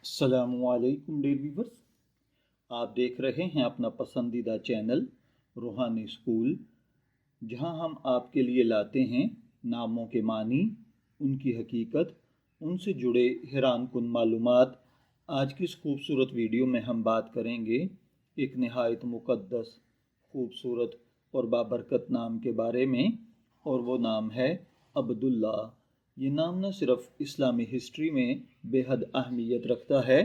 अस्सलाम वालेकुम dear viewers, आप देख रहे हैं अपना पसंदीदा चैनल रूहानी स्कूल, जहां हम आपके लिए लाते हैं नामों के मानी, उनकी हकीकत, उनसे जुड़े हैरान कुन मालूमात। आज की इस खूबसूरत वीडियो में हम बात करेंगे एक नहायत मुक़द्दस, खूबसूरत और बाबरकत नाम के बारे में, और वो नाम है अब्दुल्ला। ये नाम न सिर्फ इस्लामी हिस्ट्री में बेहद अहमियत रखता है,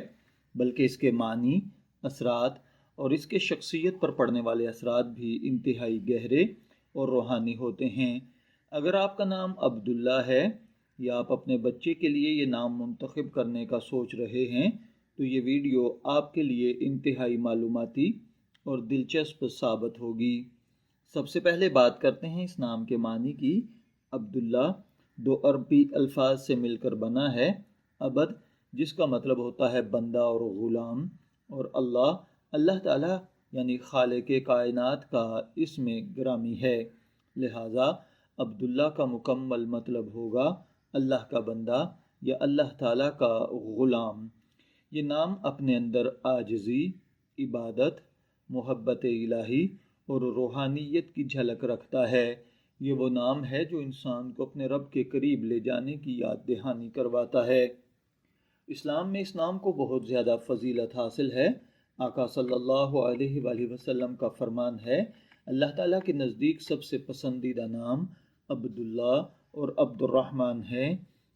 बल्कि इसके मानी, असरात और इसके शख्सियत पर पड़ने वाले असरात भी इंतहाई गहरे और रूहानी होते हैं। अगर आपका नाम अब्दुल्ला है या आप अपने बच्चे के लिए ये नाम मुंतखब करने का सोच रहे हैं, तो ये वीडियो आपके लिए इंतहाई मालूमाती और दिलचस्प साबित होगी। सबसे पहले बात करते हैं इस नाम के मानी की। अब्दुल्ला दो अरबी अल्फाज से मिलकर बना है। अबद, जिसका मतलब होता है बंदा और ग़ुलाम, और अल्लाह ताला यानी खालिक़े कायनात का इसमें गिरामी है। लिहाजा अब्दुल्ला का मुकम्मल मतलब होगा अल्लाह का बंदा या अल्लाह ताला का ग़ुलाम। ये नाम अपने अंदर आजिज़ी, इबादत, मोहब्बत इलाही और रूहानियत की झलक रखता है। ये वो नाम है जो इंसान को अपने रब के करीब ले जाने की याद दहानी करवाता है। इस्लाम में इस नाम को बहुत ज़्यादा फजीलत हासिल है। आका सल्लल्लाहु अलैहि वसल्लम का फरमान है, अल्लाह ताला के नज़दीक सबसे पसंदीदा नाम अब्दुल्ला और अब्दुर्रहमान है।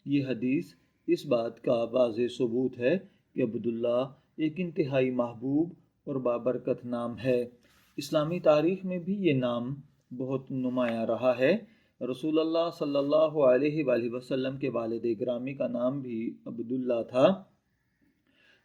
ये हदीस इस बात का वाज़ेह सबूत है कि अब्दुल्ला एक इंतहाई महबूब और बाबरकत नाम है। इस्लामी तारीख़ में भी ये नाम बहुत नुमायाँ रहा है। रसूलुल्लाह सल्लल्लाहु अलैहि वसल्लम के वालिद गिरामी का नाम भी अब्दुल्ला था,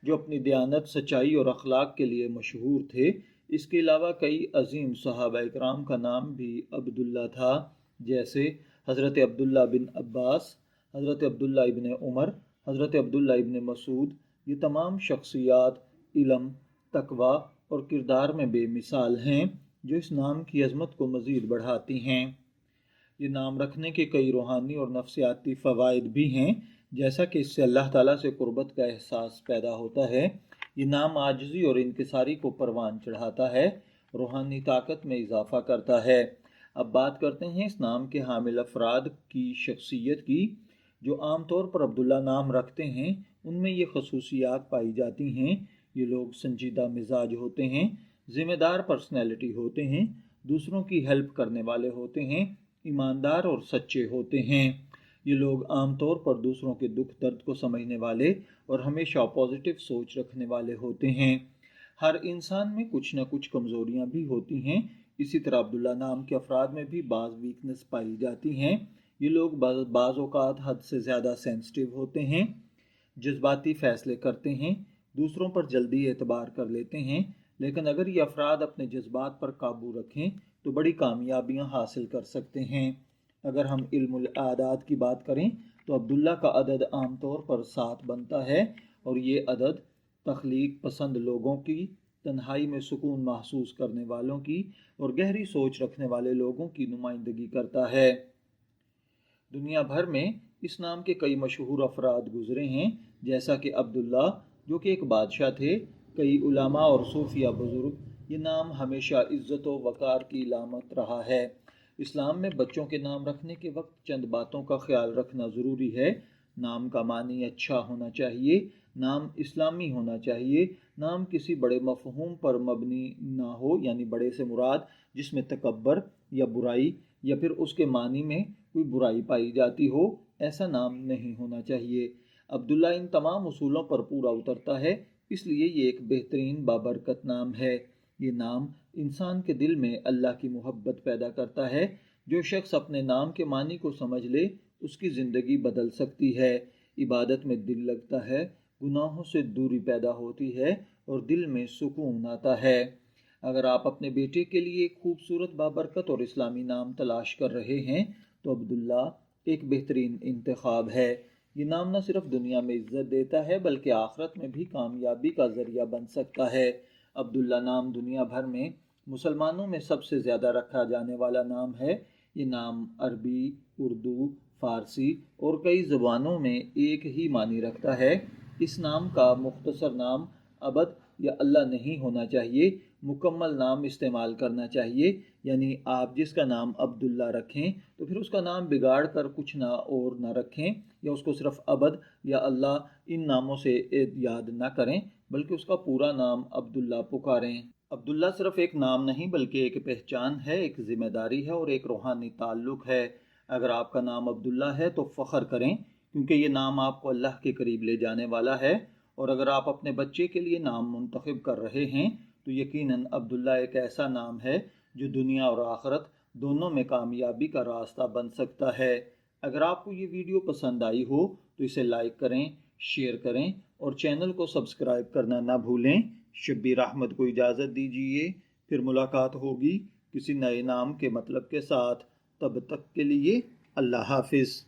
जो अपनी दयानत, सच्चाई और अखलाक के लिए मशहूर थे। इसके अलावा कई अजीम सहाबा इकराम का नाम भी अब्दुल्ला था, जैसे हज़रत अब्दुल्ला बिन अब्बास, हज़रत अब्दुल्ला इब्न उमर, हज़रत अब्दुल्ला इब्न मसूद। ये तमाम शख्सियात इल्म, तकवा और किरदार में बेमिसाल हैं, जो इस नाम की अज़मत को मज़ीद बढ़ाती हैं। ये नाम रखने के कई रूहानी और नफ्सियाती फ़वाइद भी हैं, जैसा कि इससे अल्लाह ताला से क़ुर्बत का एहसास पैदा होता है। ये नाम आजिज़ी और इनकिसारी को परवान चढ़ाता है, रूहानी ताकत में इजाफ़ा करता है। अब बात करते हैं इस नाम के हामिल अफराद की शख्सियत की। जो आम तौर पर अब्दुल्ला नाम रखते हैं, उनमें ये खसूसियात पाई जाती हैं। ये लोग संजीदा मिजाज होते हैं, ज़िम्मेदार पर्सनैलिटी होते हैं, दूसरों की हेल्प करने वाले होते हैं, ईमानदार और सच्चे होते हैं। ये लोग आमतौर पर दूसरों के दुख दर्द को समझने वाले और हमेशा पॉजिटिव सोच रखने वाले होते हैं। हर इंसान में कुछ न कुछ कमज़ोरियाँ भी होती हैं। इसी तरह अब्दुल्ला नाम के अफराद में भी बाज़ वीकनेस पाई जाती हैं। ये लोग बाज़ औक़ात हद से ज़्यादा सेंसिटिव होते हैं, जज्बाती फ़ैसले करते हैं, दूसरों पर जल्दी एतबार कर लेते हैं। लेकिन अगर ये अफराद अपने जज्बात पर काबू रखें तो बड़ी कामयाबियां हासिल कर सकते हैं। अगर हम इल्मुल आदाद की बात करें तो अब्दुल्ला का अदद आमतौर पर 7 बनता है, और ये अदद तख्लीक पसंद लोगों की, तन्हाई में सुकून महसूस करने वालों की और गहरी सोच रखने वाले लोगों की नुमाइंदगी करता है। दुनिया भर में इस नाम के कई मशहूर अफराद गुजरे हैं, जैसा कि अब्दुल्ला, जो कि एक बादशाह थे, कई उलमा और सूफिया बुजुर्ग। ये नाम हमेशा इज़्ज़त व वक़ार की इलामत रहा है। इस्लाम में बच्चों के नाम रखने के वक्त चंद बातों का ख्याल रखना ज़रूरी है। नाम का मानी अच्छा होना चाहिए, नाम इस्लामी होना चाहिए, नाम किसी बड़े मफ़हूम पर मबनी ना हो, यानी बड़े से मुराद जिसमें तकब्बर या बुराई या फिर उसके मानी में कोई बुराई पाई जाती हो, ऐसा नाम नहीं होना चाहिए। अब्दुल्ला इन तमाम उसूलों पर पूरा उतरता है, इसलिए ये एक बेहतरीन बाबरकत नाम है। ये नाम इंसान के दिल में अल्लाह की मोहब्बत पैदा करता है। जो शख्स अपने नाम के मानी को समझ ले, उसकी ज़िंदगी बदल सकती है। इबादत में दिल लगता है, गुनाहों से दूरी पैदा होती है और दिल में सुकून आता है। अगर आप अपने बेटे के लिए एक खूबसूरत बाबरकत और इस्लामी नाम तलाश कर रहे हैं, तो अब्दुल्ला एक बेहतरीन इंतखाब है। ये नाम न सिर्फ दुनिया में इज्जत देता है, बल्कि आखिरत में भी कामयाबी का ज़रिया बन सकता है। अब्दुल्ला नाम दुनिया भर में मुसलमानों में सबसे ज़्यादा रखा जाने वाला नाम है। ये नाम अरबी, उर्दू, फ़ारसी और कई ज़बानों में एक ही मानी रखता है। اس نام کا مختصر نام عبد یا اللہ نہیں ہونا چاہیے، مکمل نام استعمال کرنا چاہیے۔ یعنی آپ جس کا نام عبداللہ رکھیں تو پھر اس کا نام بگاڑ کر کچھ نہ اور نہ رکھیں، یا اس کو صرف عبد یا اللہ ان ناموں سے یاد نہ کریں، بلکہ اس کا پورا نام عبداللہ پکاریں۔ عبداللہ صرف ایک نام نہیں بلکہ ایک پہچان ہے، ایک ذمہ داری ہے اور ایک روحانی تعلق ہے۔ اگر آپ کا نام عبداللہ ہے تو فخر کریں، کیونکہ یہ نام آپ کو اللہ کے قریب لے جانے والا ہے۔ اور اگر آپ اپنے بچے کے لیے نام منتخب کر رہے ہیں تو یقیناً عبداللہ ایک ایسا نام ہے جو دنیا اور آخرت دونوں میں کامیابی کا راستہ بن سکتا ہے۔ اگر آپ کو یہ ویڈیو پسند آئی ہو تو اسے لائک کریں، شیئر کریں اور چینل کو سبسکرائب کرنا نہ بھولیں۔ شبیر احمد کو اجازت دیجیے، پھر ملاقات ہوگی کسی نئے نام کے مطلب کے ساتھ۔ تب تک کے لیے اللہ حافظ۔